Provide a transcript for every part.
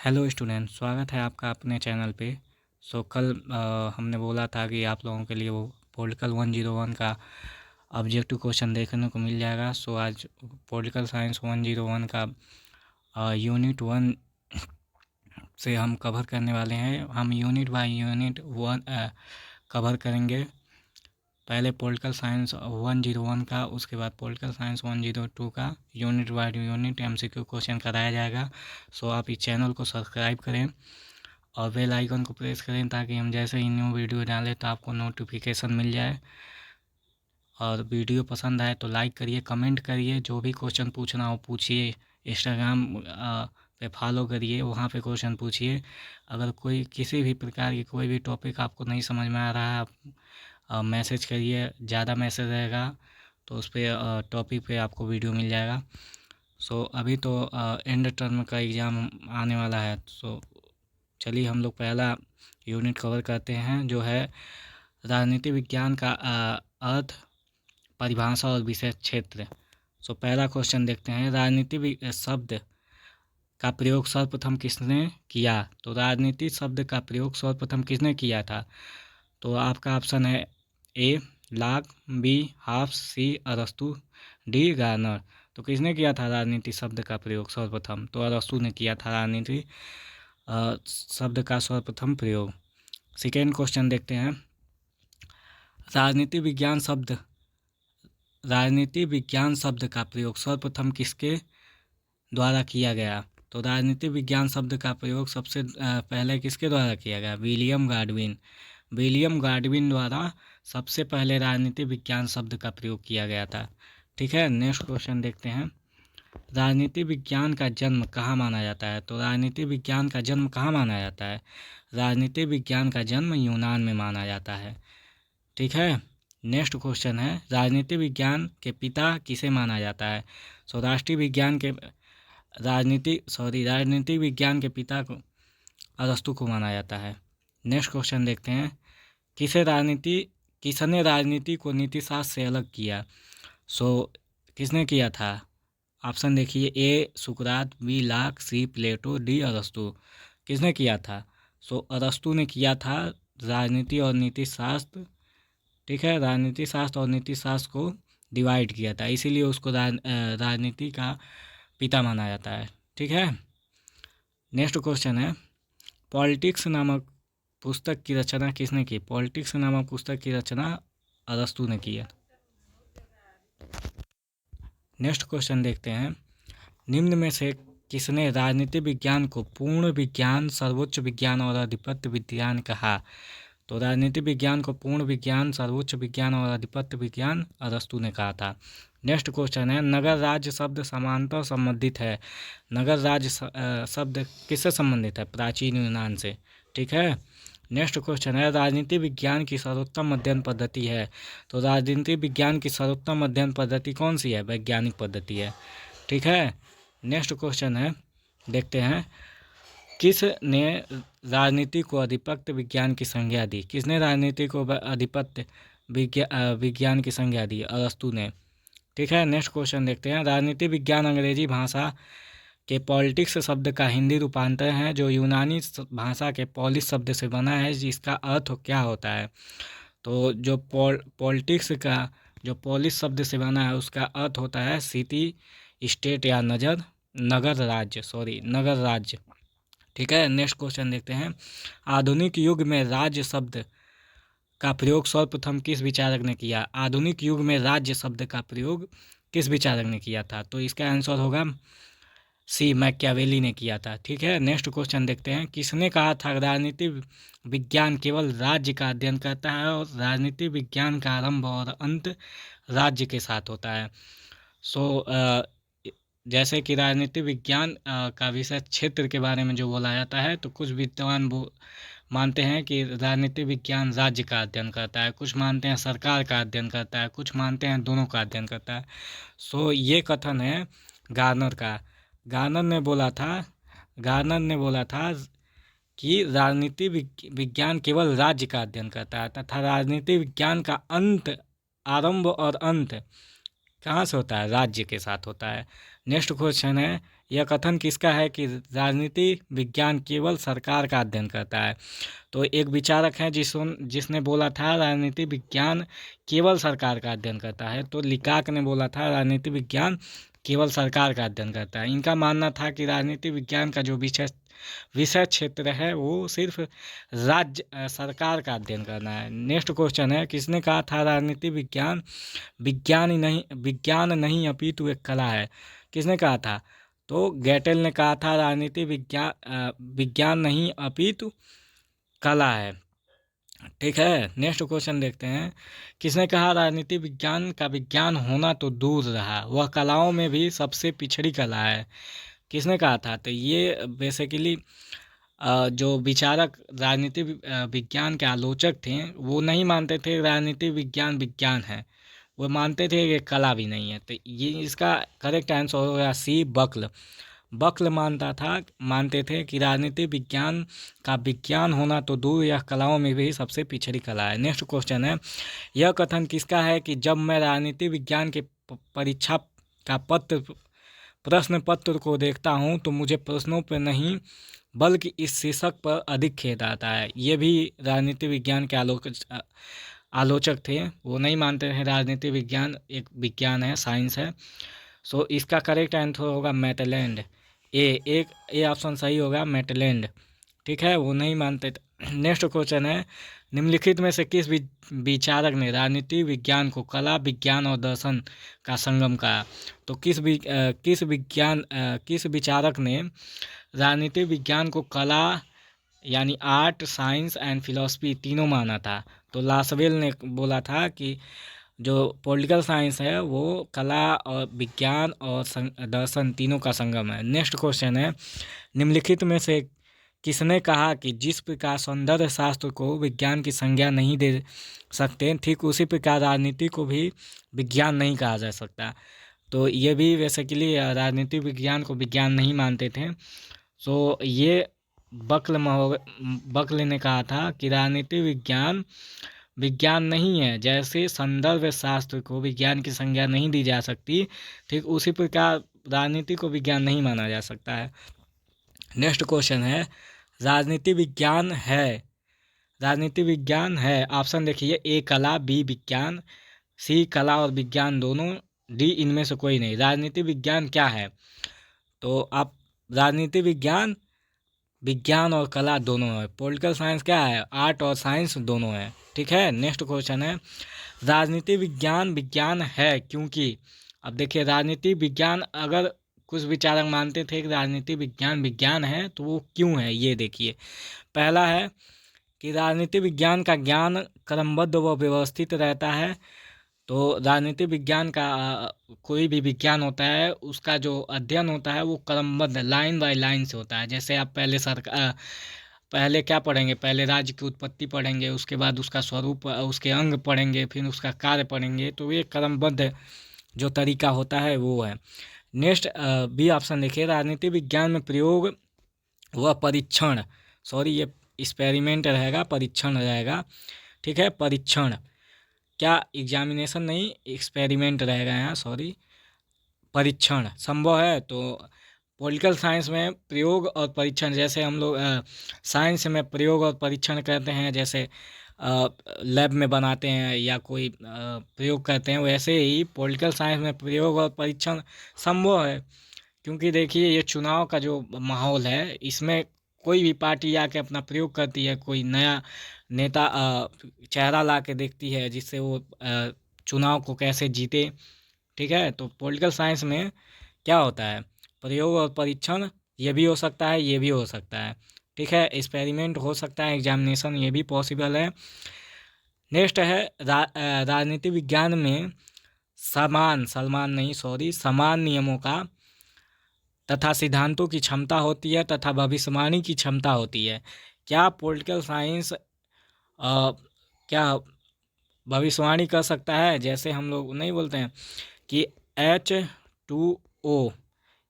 Hello student, स्वागत है आपका अपने चैनल पे। कल हमने बोला था कि आप लोगों के लिए वो पॉलिटिकल 101 का ऑब्जेक्टिव क्वेश्चन देखने को मिल जाएगा। आज पॉलिटिकल साइंस 101 का यूनिट 1 से हम कवर करने वाले हैं। हम unit by unit one cover करेंगे। पहले पॉलिटिकल साइंस 101 का, उसके बाद पॉलिटिकल साइंस 102 का unit by unit MCQ question कराया जाएगा। आप इस चैनल को सब्सक्राइब करें और बेल आइकन को प्रेस करें ताकि हम जैसे ही न्यू वीडियो डालें तो आपको नोटिफिकेशन मिल जाए। और वीडियो पसंद आए तो लाइक करिए, कमेंट करिए, जो भी क्वेश्चन पूछना हो पूछिए। इंस्टाग्राम पे फॉलो करिए, वहाँ पे क्वेश्चन पूछिए। अगर कोई किसी भी प्रकार की कोई भी टॉपिक आपको नहीं समझ में आ रहा है, आप मैसेज करिए। ज़्यादा मैसेज रहेगा तो उस पर टॉपिक पे आपको वीडियो मिल जाएगा। अभी तो एंड टर्म का एग्ज़ाम आने वाला है। चलिए हम लोग पहला यूनिट कवर करते हैं, जो है राजनीति विज्ञान का अर्थ, परिभाषा और विषय क्षेत्र। पहला क्वेश्चन देखते हैं, राजनीति शब्द का प्रयोग सर्वप्रथम किसने किया? तो राजनीति शब्द का प्रयोग सर्वप्रथम किसने किया था? तो आपका ऑप्शन है ए लाक, बी हाफ्स, सी अरस्तु, डी गार्नर। तो किसने किया था राजनीति शब्द का प्रयोग सर्वप्रथम? तो अरस्तु ने किया था राजनीति शब्द का सर्वप्रथम प्रयोग। सेकेंड क्वेश्चन देखते हैं, राजनीति विज्ञान शब्द का प्रयोग सर्वप्रथम किसके द्वारा किया गया? तो राजनीति विज्ञान शब्द का प्रयोग सबसे पहले किसके द्वारा किया गया? विलियम गाडविन द्वारा सबसे पहले राजनीति विज्ञान शब्द का प्रयोग किया गया था। ठीक है, नेक्स्ट क्वेश्चन देखते हैं, राजनीति विज्ञान का जन्म कहाँ माना जाता है? तो राजनीति विज्ञान का जन्म कहाँ माना जाता है? राजनीति विज्ञान का जन्म यूनान में माना जाता है। ठीक है, नेक्स्ट क्वेश्चन है, राजनीति विज्ञान के पिता किसे माना जाता है? राजनीति विज्ञान के पिता को अरस्तु को माना जाता है। नेक्स्ट क्वेश्चन देखते हैं, किसने राजनीति को नीतिशास्त्र से अलग किया? किसने किया था? ऑप्शन देखिए, ए सुकरात, बी लाक, सी प्लेटो, डी अरस्तु। किसने किया था? अरस्तु ने किया था राजनीति और नीति शास्त्र। ठीक है, राजनीति शास्त्र और नीति शास्त्र को डिवाइड किया था, इसीलिए उसको राजनीति का पिता माना जाता है। ठीक है, नेक्स्ट क्वेश्चन है, पॉलिटिक्स नामक पुस्तक की रचना किसने की? पॉलिटिक्स नामक पुस्तक की रचना अरस्तु ने किया। नेक्स्ट क्वेश्चन देखते हैं, निम्न में से किसने राजनीति विज्ञान को पूर्ण विज्ञान, सर्वोच्च विज्ञान और आधिपत्य विज्ञान कहा? तो राजनीति विज्ञान को पूर्ण विज्ञान, सर्वोच्च विज्ञान और आधिपत्य विज्ञान अरस्तु ने कहा था। नेक्स्ट क्वेश्चन है, नगर राज्य शब्द समानतः संबंधित है। नगर राज्य शब्द किससे संबंधित है? प्राचीन यूनान से। ठीक है, नेक्स्ट क्वेश्चन है, राजनीति विज्ञान की सर्वोत्तम अध्ययन पद्धति है। तो राजनीति विज्ञान की सर्वोत्तम अध्ययन पद्धति कौन सी है? वैज्ञानिक पद्धति है। ठीक है, नेक्स्ट क्वेश्चन है, देखते हैं, किसने राजनीति को आधिपत्य विज्ञान की संज्ञा दी? किसने राजनीति को आधिपत्य विज्ञान की संज्ञा दी? अरस्तु ने। ठीक है, नेक्स्ट क्वेश्चन देखते हैं, राजनीति विज्ञान अंग्रेजी भाषा के पॉलिटिक्स शब्द का हिंदी रूपांतर है जो यूनानी भाषा के पॉलिस शब्द से बना है, जिसका अर्थ क्या होता है? तो जो पॉलिटिक्स का जो पॉलिस शब्द से बना है उसका अर्थ होता है सिटी स्टेट या नगर राज्य। ठीक है, नेक्स्ट क्वेश्चन देखते हैं, आधुनिक युग में राज्य शब्द का प्रयोग सर्वप्रथम किस विचारक ने किया? आधुनिक युग में राज्य शब्द का प्रयोग किस विचारक ने किया था? तो इसका आंसर होगा सी, मैकियावेली ने किया था। ठीक है, नेक्स्ट क्वेश्चन देखते हैं, किसने कहा था राजनीति विज्ञान केवल राज्य का अध्ययन करता है और राजनीति विज्ञान का आरंभ और अंत राज्य के साथ होता है? जैसे कि राजनीति विज्ञान का विषय क्षेत्र के बारे में जो बोला जाता है, तो कुछ विद्वान मानते हैं कि राजनीति विज्ञान राज्य का अध्ययन करता है, कुछ मानते हैं सरकार का अध्ययन करता है, कुछ मानते हैं दोनों का अध्ययन करता है। ये कथन है गार्नर का। गार्नर ने बोला था कि राजनीति विज्ञान केवल राज्य का अध्ययन करता है तथा राजनीति विज्ञान का आरंभ और अंत कहाँ से होता है? राज्य के साथ होता है। नेक्स्ट क्वेश्चन है, यह कथन किसका है कि राजनीति विज्ञान केवल सरकार का अध्ययन करता है? तो एक विचारक है जिसने बोला था राजनीति विज्ञान केवल सरकार का अध्ययन करता है। तो लिकाक ने बोला था राजनीति विज्ञान केवल सरकार का अध्ययन करता है। इनका मानना था कि राजनीति विज्ञान का जो विषय विषय क्षेत्र है वो सिर्फ सरकार का अध्ययन करना है। नेक्स्ट क्वेश्चन है, किसने कहा था राजनीति विज्ञान विज्ञान नहीं अपितु एक कला है? किसने कहा था? तो गेटेल ने कहा था राजनीति विज्ञान नहीं अपितु कला है। ठीक है, नेक्स्ट क्वेश्चन देखते हैं, किसने कहा राजनीति विज्ञान का विज्ञान होना तो दूर रहा, वह कलाओं में भी सबसे पिछड़ी कला है? किसने कहा था? तो ये बेसिकली जो विचारक राजनीति विज्ञान के आलोचक थे वो नहीं मानते थे राजनीति विज्ञान विज्ञान है, वो मानते थे कि कला भी नहीं है। तो ये इसका करेक्ट आंसर हो गया सी, बकल। बकल मानते थे कि राजनीति विज्ञान का विज्ञान होना तो दूर, यह कलाओं में भी सबसे पिछड़ी कला है। नेक्स्ट क्वेश्चन है, यह कथन किसका है कि जब मैं राजनीति विज्ञान के परीक्षा का प्रश्न पत्र को देखता हूं तो मुझे प्रश्नों पर नहीं बल्कि इस शीर्षक पर अधिक खेद आता है? ये भी राजनीति विज्ञान के आलोचक थे, वो नहीं मानते हैं राजनीति विज्ञान एक विज्ञान है, साइंस है। सो इसका करेक्ट आंसर होगा मेटलैंड। ए ऑप्शन सही होगा, मेटलैंड। ठीक है, वो नहीं मानते। नेक्स्ट क्वेश्चन है, निम्नलिखित में से किस विचारक ने राजनीति विज्ञान को कला विज्ञान और दर्शन का संगम कहा? तो किस विचारक ने राजनीति विज्ञान को कला यानी आर्ट, साइंस एंड फिलॉसफी तीनों माना था? तो लासवेल ने बोला था कि जो पॉलिटिकल साइंस है वो कला और विज्ञान और दर्शन तीनों का संगम है। नेक्स्ट क्वेश्चन है, निम्नलिखित में से किसने कहा कि जिस प्रकार सौंदर्य शास्त्र को विज्ञान की संज्ञा नहीं दे सकते, ठीक उसी प्रकार राजनीति को भी विज्ञान नहीं कहा जा सकता? तो ये भी बेसिकली राजनीति विज्ञान को विज्ञान नहीं मानते थे। सो ये बकल ने कहा था कि राजनीति विज्ञान विज्ञान नहीं है, जैसे संदर्भ शास्त्र को विज्ञान की संज्ञा नहीं दी जा सकती, ठीक उसी प्रकार राजनीति को विज्ञान नहीं माना जा सकता है। नेक्स्ट क्वेश्चन है, राजनीति विज्ञान है ऑप्शन देखिए, ए कला, बी विज्ञान, सी कला और विज्ञान दोनों, डी इनमें से कोई नहीं। राजनीति विज्ञान क्या है? तो आप राजनीति विज्ञान और कला दोनों है। पॉलिटिकल साइंस क्या है? आर्ट और साइंस दोनों है। ठीक है, नेक्स्ट क्वेश्चन है, राजनीति विज्ञान है क्योंकि, अब देखिए राजनीति विज्ञान अगर कुछ विचारक मानते थे कि राजनीति विज्ञान है तो वो क्यों है, ये देखिए। पहला है कि राजनीति विज्ञान का ज्ञान क्रमबद्ध व व्यवस्थित रहता है। तो राजनीति विज्ञान का कोई भी विज्ञान होता है उसका जो अध्ययन होता है वो क्रमबद्ध लाइन बाय लाइन से होता है। जैसे आप पहले क्या पढ़ेंगे? पहले राज्य की उत्पत्ति पढ़ेंगे, उसके बाद उसका स्वरूप, उसके अंग पढ़ेंगे, फिर उसका कार्य पढ़ेंगे। तो ये क्रमबद्ध जो तरीका होता है वो है। नेक्स्ट बी ऑप्शन देखिए, राजनीति विज्ञान में प्रयोग व परीक्षण, सॉरी ये एक्सपेरिमेंट रहेगा, परीक्षण रहेगा। ठीक है, परीक्षण, क्या एग्जामिनेशन नहीं, एक्सपेरिमेंट रहेगा यहाँ, सॉरी, परीक्षण संभव है। तो पॉलिटिकल साइंस में प्रयोग और परीक्षण, जैसे हम लोग साइंस में प्रयोग और परीक्षण करते हैं, जैसे लैब में बनाते हैं या कोई प्रयोग करते हैं, वैसे ही पॉलिटिकल साइंस में प्रयोग और परीक्षण संभव है। क्योंकि देखिए ये चुनाव का जो माहौल है, इसमें कोई भी पार्टी आके अपना प्रयोग करती है, कोई नया नेता चेहरा ला के देखती है जिससे वो चुनाव को कैसे जीते। ठीक है, तो पॉलिटिकल साइंस में क्या होता है? प्रयोग और परीक्षण, ये भी हो सकता है, ये भी हो सकता है। ठीक है, एक्सपेरिमेंट हो सकता है, एग्जामिनेशन ये भी पॉसिबल है। नेक्स्ट है राजनीति विज्ञान में समान नियमों का तथा सिद्धांतों की क्षमता होती है तथा भविष्यवाणी की क्षमता होती है। क्या पॉलिटिकल साइंस क्या भविष्यवाणी कर सकता है? जैसे हम लोग नहीं बोलते हैं कि H2O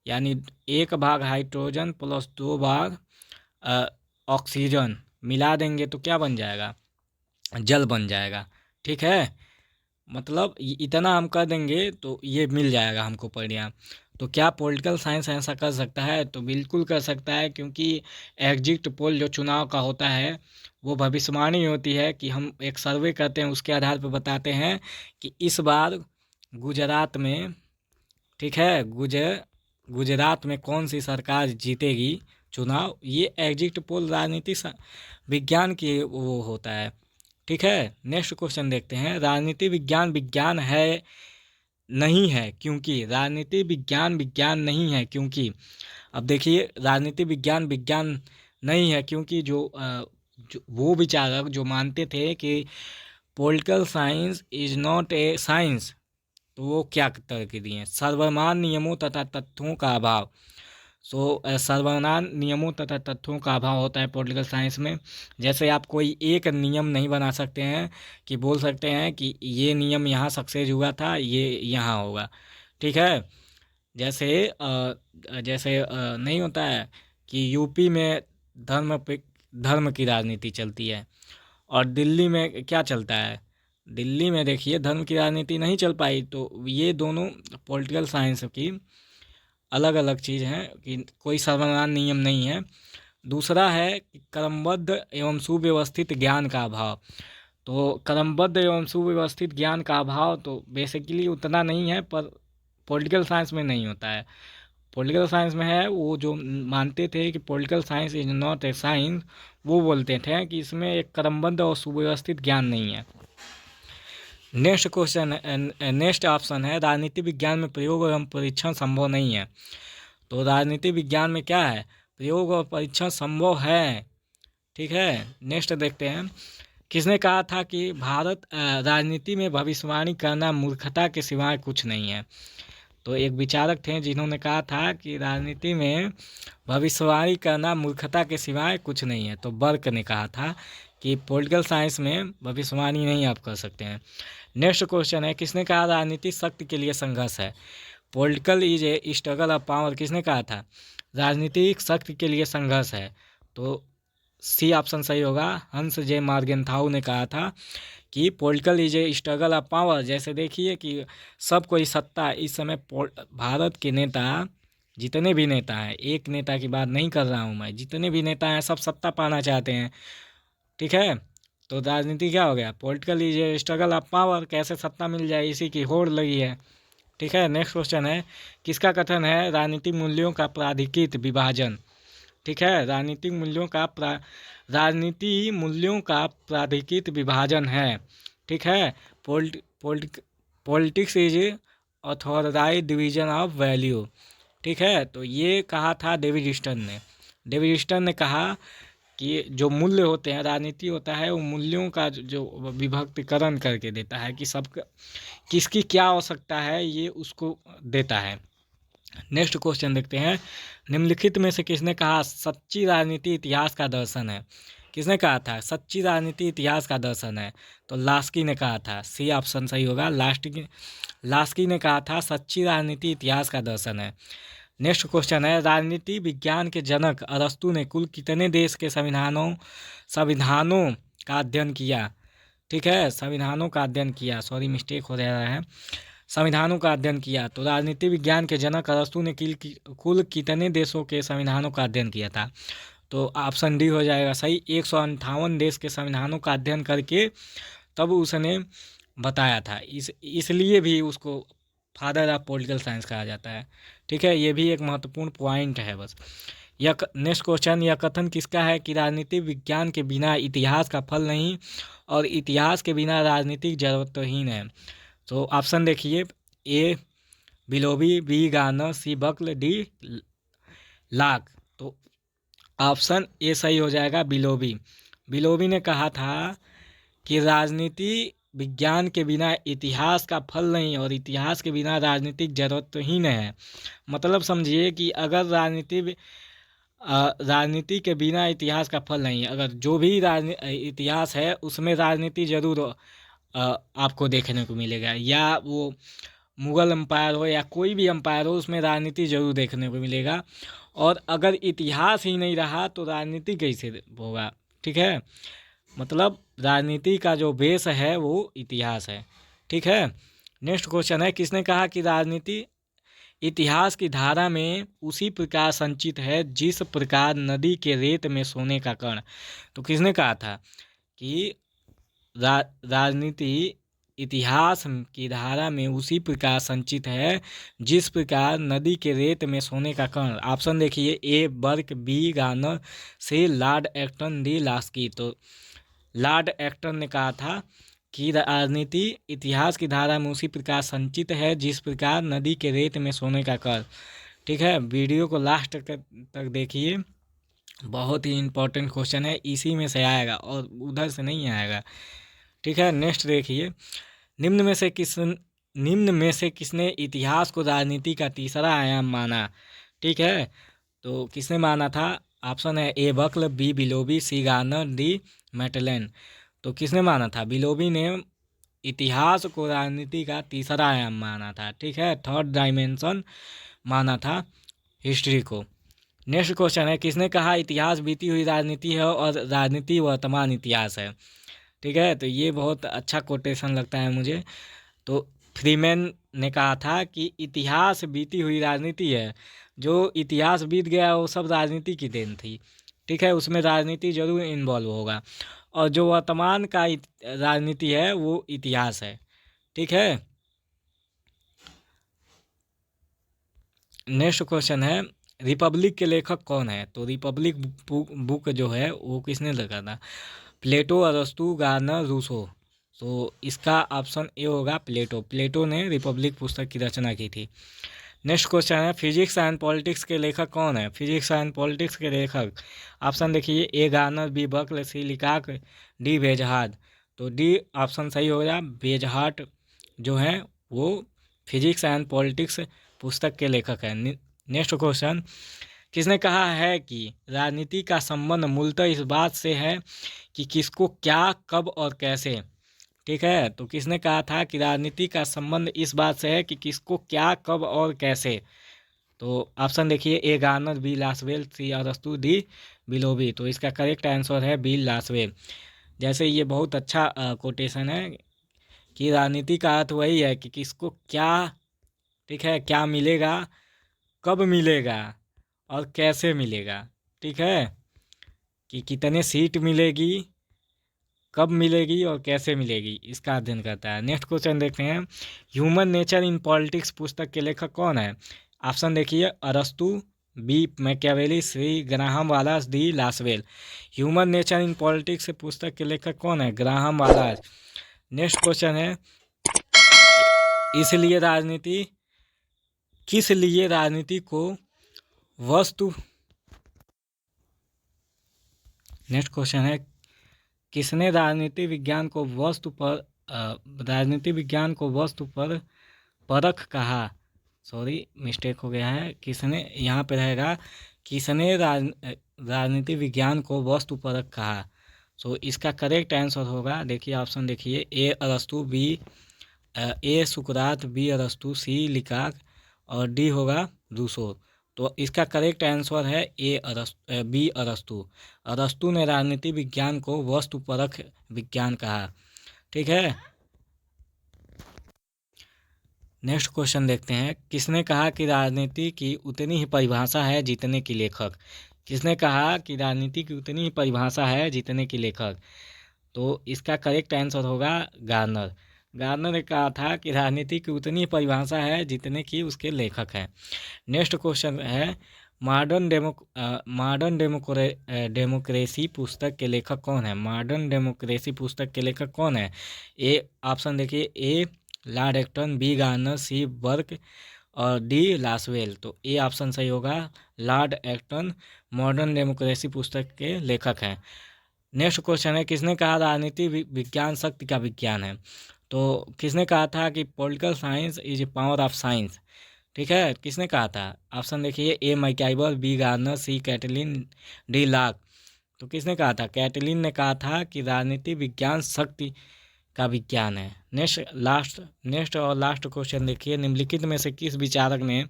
यानी 1 भाग हाइड्रोजन प्लस 2 भाग ऑक्सीजन मिला देंगे तो क्या बन जाएगा? जल बन जाएगा। ठीक है, मतलब इतना हम कर देंगे तो ये मिल जाएगा हमको परिणाम। तो क्या पॉलिटिकल साइंस ऐसा कर सकता है? तो बिल्कुल कर सकता है, क्योंकि एग्जिट पोल जो चुनाव का होता है वो भविष्यवाणी होती है कि हम एक सर्वे करते हैं, उसके आधार पर बताते हैं कि इस बार गुजरात में, ठीक है, गुजरात में कौन सी सरकार जीतेगी चुनाव। ये एग्जिट पोल राजनीति विज्ञान की वो होता है। ठीक है, नेक्स्ट क्वेश्चन देखते हैं। राजनीति विज्ञान विज्ञान है नहीं है क्योंकि, राजनीति विज्ञान विज्ञान नहीं है क्योंकि। अब देखिए, राजनीति विज्ञान विज्ञान नहीं है क्योंकि जो वो विचारक जो मानते थे कि political science is not a science, तो वो क्या तर्क दिए? सर्वमान्य नियमों तथा तथ्यों का अभाव। सर्वमान्य नियमों तथा तथ्यों का अभाव होता है पॉलिटिकल साइंस में। जैसे आप कोई एक नियम नहीं बना सकते हैं कि बोल सकते हैं कि ये नियम यहाँ सक्सेस हुआ था, ये यहाँ होगा। ठीक है, जैसे नहीं होता है कि यूपी में धर्म की राजनीति चलती है और दिल्ली में क्या चलता है? दिल्ली में देखिए धर्म की राजनीति नहीं चल पाई। तो ये दोनों पॉलिटिकल साइंस की अलग अलग चीज़ हैं कि कोई सर्वमान्य नियम नहीं है। दूसरा है कि क्रमबद्ध एवं सुव्यवस्थित ज्ञान का अभाव। तो क्रमबद्ध एवं सुव्यवस्थित ज्ञान का अभाव तो बेसिकली उतना नहीं है, पर पॉलिटिकल साइंस में नहीं होता है। पॉलिटिकल साइंस में है, वो जो मानते थे कि political science is not a science, वो बोलते थे कि इसमें एक क्रमबद्ध और सुव्यवस्थित ज्ञान नहीं है। नेक्स्ट क्वेश्चन, नेक्स्ट ऑप्शन है राजनीति विज्ञान में प्रयोग एवं परीक्षण संभव नहीं है। तो राजनीति विज्ञान में क्या है? प्रयोग और परीक्षण संभव है। ठीक है, नेक्स्ट देखते हैं। किसने कहा था कि भारत राजनीति में भविष्यवाणी करना मूर्खता के सिवाय कुछ नहीं है? तो एक विचारक थे जिन्होंने कहा था कि राजनीति में भविष्यवाणी करना मूर्खता के सिवाय कुछ नहीं है। तो बर्क ने कहा था कि पॉलिटिकल साइंस में भविष्यवाणी नहीं आप कर सकते हैं। नेक्स्ट क्वेश्चन है, किसने कहा राजनीति शक्ति के लिए संघर्ष है? Political is a struggle of power. किसने कहा था? राजनीतिक शक्ति के लिए संघर्ष है। तो सी ऑप्शन सही होगा। हंस जे मार्गेंथाउ ने कहा था कि political is a struggle of power. जैसे देखिए कि सब कोई सत्ता इस समय भारत के नेता, जितने भी नेता हैं, एक नेता की बात नहीं कर रहा हूँ मैं, जितने भी नेता हैं सब सत्ता पाना चाहते हैं। ठीक है, तो राजनीति क्या हो गया? Political is a struggle of power, कैसे सत्ता मिल जाए इसी की होड़ लगी है। ठीक है, नेक्स्ट क्वेश्चन है, किसका कथन है राजनीतिक मूल्यों का प्राधिकृत विभाजन? ठीक है, राजनीति मूल्यों का प्राधिकृत विभाजन है। ठीक है, politics is authorize division of value. ठीक है, तो ये कहा था डेविड स्टर्न ने। डेविड स्टर्न ने कहा कि जो मूल्य होते हैं, राजनीति होता है वो मूल्यों का जो विभक्तिकरण करके देता है कि सबका किसकी क्या आवश्यकता है, ये उसको देता है। नेक्स्ट क्वेश्चन देखते हैं। निम्नलिखित में से किसने कहा सच्ची राजनीति इतिहास का दर्शन है? किसने कहा था सच्ची राजनीति इतिहास का दर्शन है? तो लास्की ने कहा था। सी ऑप्शन सही होगा। लास्की ने कहा था सच्ची राजनीति इतिहास का दर्शन है। नेक्स्ट क्वेश्चन है, राजनीति विज्ञान के जनक अरस्तु ने कुल कितने देश के संविधानों का अध्ययन किया? ठीक है, संविधानों का अध्ययन किया, सॉरी मिस्टेक हो रहा है, संविधानों का अध्ययन किया। तो राजनीति विज्ञान के जनक अरस्तु ने कुल कितने देशों के संविधानों का अध्ययन किया था? तो ऑप्शन डी हो जाएगा सही। 158 देश के संविधानों का अध्ययन करके तब उसने बताया था। इसलिए भी उसको फादर ऑफ पॉलिटिकल साइंस कहा जाता है। ठीक है, ये भी एक महत्वपूर्ण पॉइंट है बस। नेक्स्ट क्वेश्चन, यह कथन किसका है कि राजनीति विज्ञान के बिना इतिहास का फल नहीं और इतिहास के बिना राजनीतिक जरूरतहीन है? तो ऑप्शन देखिए, ए बिलोबी, बी गार्नर, सी बकल, डी लाक। तो ऑप्शन ए सही हो जाएगा, बिलोबी। बिलोबी ने कहा था कि राजनीति विज्ञान के बिना इतिहास का फल नहीं और इतिहास के बिना राजनीतिक जरूरतहीन है। मतलब समझिए कि अगर राजनीति के बिना इतिहास का फल नहीं है, अगर जो भी इतिहास है उसमें राजनीति जरूर आपको देखने को मिलेगा, या वो मुग़ल एम्पायर हो या कोई भी एम्पायर हो, उसमें राजनीति जरूर देखने को मिलेगा। और अगर इतिहास ही नहीं रहा तो राजनीति कैसे होगा? ठीक है, मतलब राजनीति का जो बेस है वो इतिहास है। ठीक है। नेक्स्ट क्वेश्चन है, किसने कहा कि राजनीति इतिहास की धारा में उसी प्रकार संचित है जिस प्रकार नदी के रेत में सोने का कण। तो किसने कहा था कि राजनीति इतिहास की धारा में उसी प्रकार संचित है जिस प्रकार नदी के रेत में सोने का कण। ऑप्शन देखिए, ए बर्क, बी गार्नर, सी लॉर्ड एक्टन, डी लास्की। तो लॉर्ड एक्टन ने कहा था कि राजनीति इतिहास की धारा में उसी प्रकार संचित है जिस प्रकार नदी के रेत में सोने का कण। ठीक है, वीडियो को लास्ट तक देखिए, बहुत ही इम्पोर्टेंट क्वेश्चन है, इसी में से आएगा और उधर से नहीं आएगा। ठीक है, नेक्स्ट देखिए, निम्न में से किसने इतिहास को राजनीति का तीसरा आयाम माना। ठीक है, तो किसने माना था? ऑप्शन है ए बकल, बी बिलोबी, सी गार्नर, डी मेटलेन। तो किसने माना था? बिलोबी ने इतिहास को राजनीति का तीसरा आयाम माना था। ठीक है, थर्ड डायमेंशन माना था हिस्ट्री को। नेक्स्ट क्वेश्चन है, किसने कहा इतिहास बीती हुई राजनीति है और राजनीति वर्तमान इतिहास है। ठीक है, तो ये बहुत अच्छा कोटेशन लगता है मुझे। तो फ्रीमैन ने कहा था कि इतिहास बीती हुई राजनीति है, जो इतिहास बीत गया वो सब राजनीति की देन थी। ठीक है, उसमें राजनीति जरूर इन्वॉल्व होगा, और जो वर्तमान का राजनीति है वो इतिहास है। ठीक है, नेक्स्ट क्वेश्चन है, रिपब्लिक के लेखक कौन है। तो रिपब्लिक बुक जो है वो किसने लिखा था? प्लेटो, अरस्तु, गार्नर, रूसो। तो इसका ऑप्शन ए होगा प्लेटो। प्लेटो ने रिपब्लिक पुस्तक की रचना की थी। नेक्स्ट क्वेश्चन है, फिजिक्स एंड पॉलिटिक्स के लेखक कौन है। फिजिक्स एंड पॉलिटिक्स के लेखक, ऑप्शन देखिए, ए गार्नर, बी बकल, सी लिकाक, डी बेजहार्ट। तो डी ऑप्शन सही होगा। बेजहार्ट जो है वो फिजिक्स एंड पॉलिटिक्स पुस्तक के लेखक हैं। नेक्स्ट क्वेश्चन, किसने कहा है कि राजनीति का संबंध मूलतः इस बात से है कि किसको क्या, कब और कैसे। ठीक है, तो किसने कहा था कि राजनीति का संबंध इस बात से है कि किसको क्या, कब और कैसे। तो ऑप्शन देखिए, ए गार्नर, बी लासवेल, सी अरस्तु, डी बिलोबी। तो इसका करेक्ट आंसर है बी लासवेल। जैसे ये बहुत अच्छा कोटेशन है कि राजनीति का अर्थ वही है कि किसको क्या, ठीक है, क्या मिलेगा, कब मिलेगा और कैसे मिलेगा। ठीक है, कि कितने सीट मिलेगी, कब मिलेगी और कैसे मिलेगी, इसका अध्ययन करता है। नेक्स्ट क्वेश्चन देखते हैं, ह्यूमन नेचर इन पॉलिटिक्स पुस्तक के लेखक कौन है। ऑप्शन देखिए, अरस्तु, B Machiavelli, C Graham Wallas, D Lasswell. Human nature in politics पुस्तक के लेखक कौन है? ग्राहम वालास। नेक्स्ट क्वेश्चन है, इसलिए राजनीति किस लिए राजनीति को वस्तु, नेक्स्ट क्वेश्चन है, किसने राजनीति विज्ञान को वस्तु पर परख कहा। सॉरी, मिस्टेक हो गया है, किसने यहाँ पे रहेगा, किसने राजनीति विज्ञान को वस्तु परख कहा। सो इसका करेक्ट आंसर होगा, देखिए ऑप्शन देखिए, ए अरस्तु, बी ए सुकरात, बी अरस्तु, सी लिकाक और डी होगा रूसो। तो इसका करेक्ट आंसर है ए बी अरस्तु। अरस्तु ने राजनीति विज्ञान को वस्तुपरक विज्ञान कहा। ठीक है, नेक्स्ट क्वेश्चन देखते हैं, किसने कहा कि राजनीति की उतनी ही परिभाषा है जितने की लेखक। किसने कहा कि राजनीति की उतनी ही परिभाषा है जितने की लेखक। तो इसका करेक्ट आंसर होगा गार्नर। गार्नर ने कहा था कि राजनीति की उतनी परिभाषा है जितने की उसके लेखक हैं। नेक्स्ट क्वेश्चन है, मॉडर्न डेमोक्रेसी पुस्तक के लेखक कौन है। मॉडर्न डेमोक्रेसी पुस्तक के लेखक कौन है? ए ऑप्शन देखिए, ए लॉर्ड एक्टन, बी गार्नर, सी बर्क और डी लासवेल। तो ए ऑप्शन सही होगा, लॉर्ड एक्टन मॉडर्न डेमोक्रेसी पुस्तक के लेखक हैं। नेक्स्ट क्वेश्चन है, किसने कहा राजनीति विज्ञान शक्ति का विज्ञान है। तो किसने कहा था कि political science is a power of science. ठीक है, किसने कहा था? ऑप्शन देखिए, ए मैकाइबर, बी गार्नर, सी कैटलिन, डी लाक। तो किसने कहा था? कैटलिन ने कहा था कि राजनीति विज्ञान शक्ति का विज्ञान है। नेक्स्ट और लास्ट क्वेश्चन देखिए, निम्नलिखित में से किस विचारक ने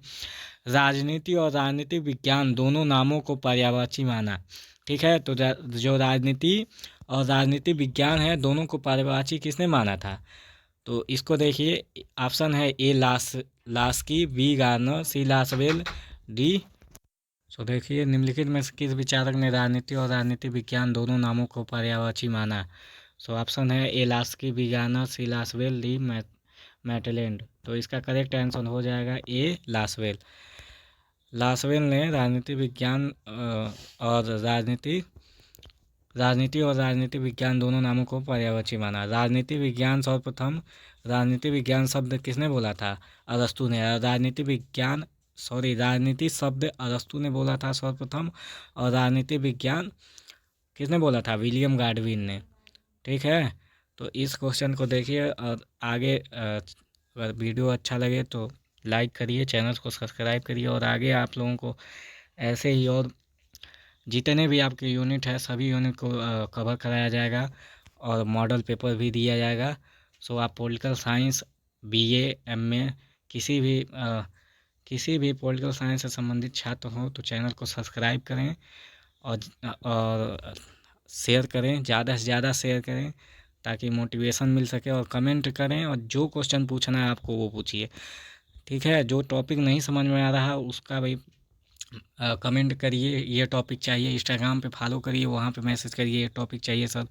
राजनीति और राजनीतिक विज्ञान दोनों नामों को पर्यायवाची माना। ठीक है, तो जो राजनीति और राजनीतिक विज्ञान है दोनों को पर्यायवाची किसने माना था? तो इसको देखिए, ऑप्शन है ए लास्की, बी गार्नर, सी लासवेल, डी। सो देखिए, निम्नलिखित में से किस विचारक ने राजनीति और राजनीति विज्ञान दोनों नामों को पर्यायवाची माना? सो ऑप्शन है ए लास्की, बी गार्नर, सी लासवेल, डी मैटलैंड। तो इसका करेक्ट आंसर हो जाएगा ए लासवेल। लासवेल ने राजनीति विज्ञान और राजनीति और राजनीति विज्ञान दोनों नामों को पर्यायवाची माना। राजनीति विज्ञान सर्वप्रथम, राजनीति विज्ञान शब्द किसने बोला था? अरस्तु ने। राजनीति शब्द अरस्तु ने बोला था सर्वप्रथम, और राजनीति विज्ञान किसने बोला था? विलियम गाडविन ने। ठीक है, तो इस क्वेश्चन को देखिए, और आगे अगर वीडियो अच्छा लगे तो लाइक करिए, चैनल को सब्सक्राइब करिए, और आगे आप लोगों को ऐसे ही और जितने भी आपके यूनिट है सभी यूनिट को कवर कराया जाएगा, और मॉडल पेपर भी दिया जाएगा। सो आप पॉलिटिकल साइंस, बीए, एमए, किसी भी पॉलिटिकल साइंस से संबंधित छात्र हो तो चैनल को सब्सक्राइब करें, और शेयर करें, ज़्यादा से ज़्यादा शेयर करें, ताकि मोटिवेशन मिल सके, और कमेंट करें, और जो क्वेश्चन पूछना है आपको वो पूछिए। ठीक है, जो टॉपिक नहीं समझ में आ रहा उसका भाई कमेंट करिए, ये टॉपिक चाहिए। इंस्टाग्राम पे फॉलो करिए, वहाँ पे मैसेज करिए, ये टॉपिक चाहिए सर,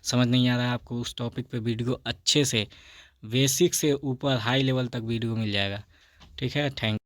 समझ नहीं आ रहा है आपको, उस टॉपिक पे वीडियो अच्छे से बेसिक से ऊपर हाई लेवल तक वीडियो मिल जाएगा। ठीक है, थैंक